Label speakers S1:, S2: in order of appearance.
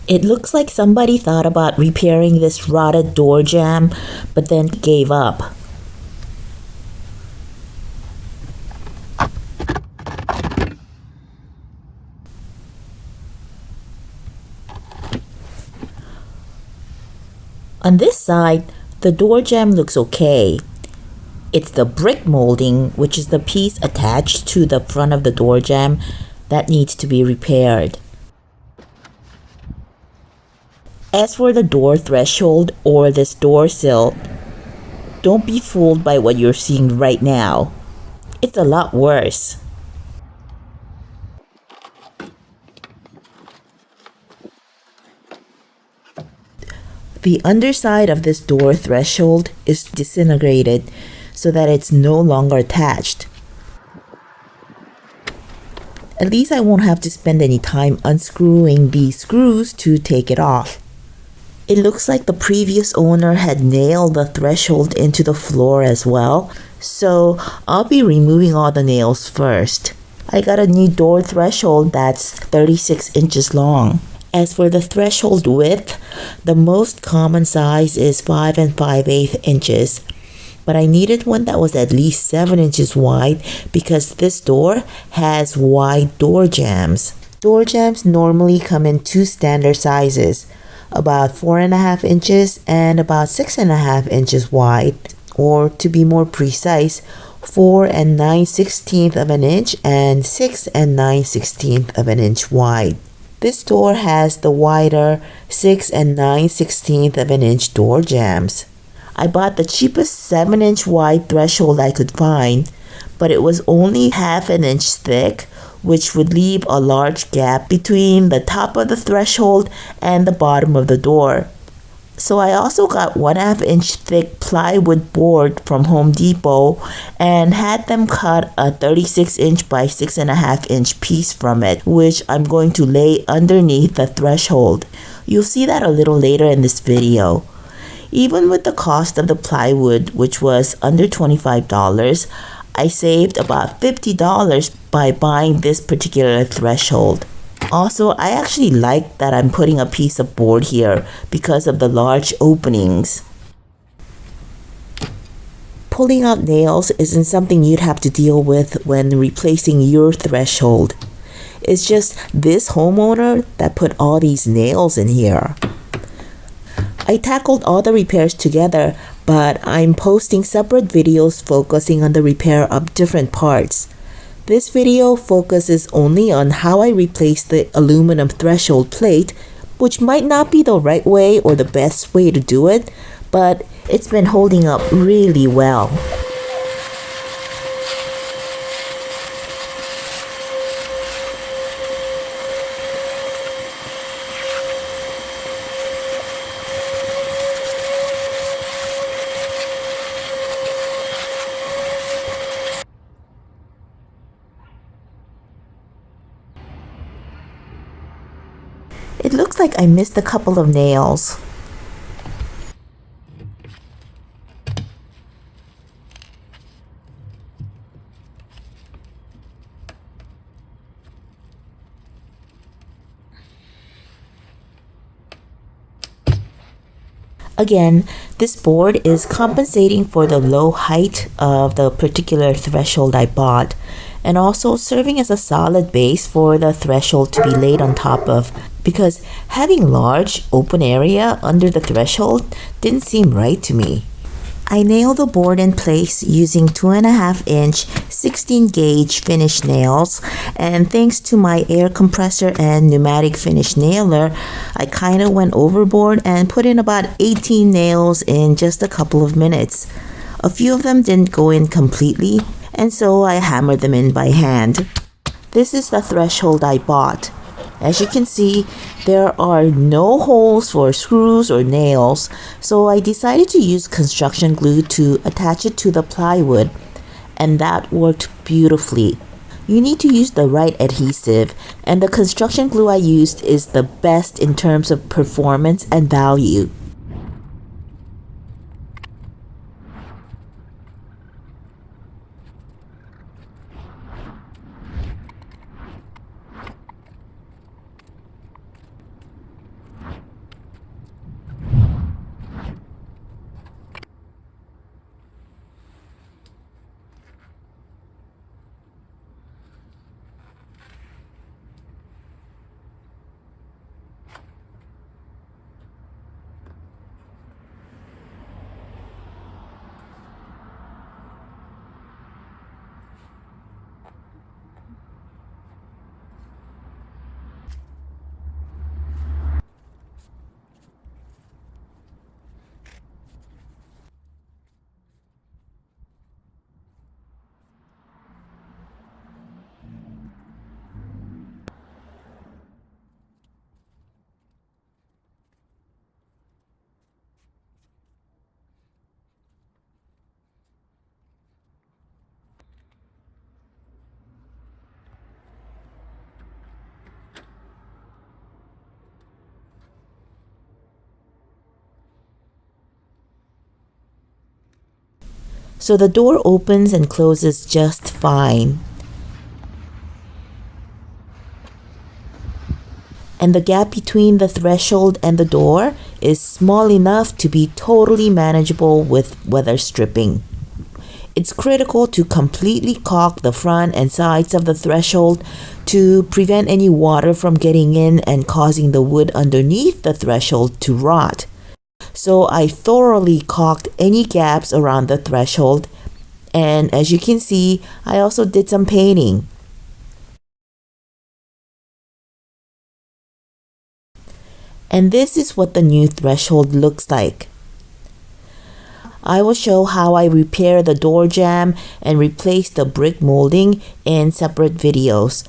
S1: It looks like somebody thought about repairing this rotted door jamb, but then gave up. On this side, the door jamb looks okay. It's the brick molding, which is the piece attached to the front of the door jamb, that needs to be repaired. As for the door threshold or this door sill, don't be fooled by what you're seeing right now. It's a lot worse. The underside of this door threshold is disintegrated so that it's no longer attached. At least I won't have to spend any time unscrewing these screws to take it off. It looks like the previous owner had nailed the threshold into the floor as well, so I'll be removing all the nails first. I got a new door threshold that's 36 inches long. As for the threshold width, the most common size is 5 5/8 inches, but I needed one that was at least 7 inches wide because this door has wide door jambs. Door jambs normally come in two standard sizes, about 4.5 inches and about 6.5 inches wide, or to be more precise, 4 9/16 of an inch and 6 9/16 of an inch wide. This door has the wider 6 9/16 of an inch door jambs. I bought the cheapest 7-inch wide threshold I could find, but it was only half an inch thick, which would leave a large gap between the top of the threshold and the bottom of the door. So I also got 1/2 inch thick plywood board from Home Depot and had them cut a 36 inch by 6.5 inch piece from it, which I'm going to lay underneath the threshold. You'll see that a little later in this video. Even with the cost of the plywood, which was under $25, I saved about $50 by buying this particular threshold. Also, I actually like that I'm putting a piece of board here because of the large openings. Pulling out nails isn't something you'd have to deal with when replacing your threshold. It's just this homeowner that put all these nails in here. I tackled all the repairs together, but I'm posting separate videos focusing on the repair of different parts. This video focuses only on how I replaced the aluminum threshold plate, which might not be the right way or the best way to do it, but it's been holding up really well. It looks like I missed a couple of nails. Again, this board is compensating for the low height of the particular threshold I bought, and also serving as a solid base for the threshold to be laid on top of, because having large open area under the threshold didn't seem right to me. I nailed the board in place using 2.5 inch 16 gauge finish nails, and thanks to my air compressor and pneumatic finish nailer, I kind of went overboard and put in about 18 nails in just a couple of minutes. A few of them didn't go in completely, and so I hammered them in by hand. This is the threshold I bought. As you can see, there are no holes for screws or nails, so I decided to use construction glue to attach it to the plywood, and that worked beautifully. You need to use the right adhesive, and the construction glue I used is the best in terms of performance and value. so the door opens and closes just fine. And the gap between the threshold and the door is small enough to be totally manageable with weather stripping. It's critical to completely caulk the front and sides of the threshold to prevent any water from getting in and causing the wood underneath the threshold to rot. So I thoroughly caulked any gaps around the threshold, and as you can see, I also did some painting. And this is what the new threshold looks like. I will show how I repair the door jamb and replace the brick molding in separate videos.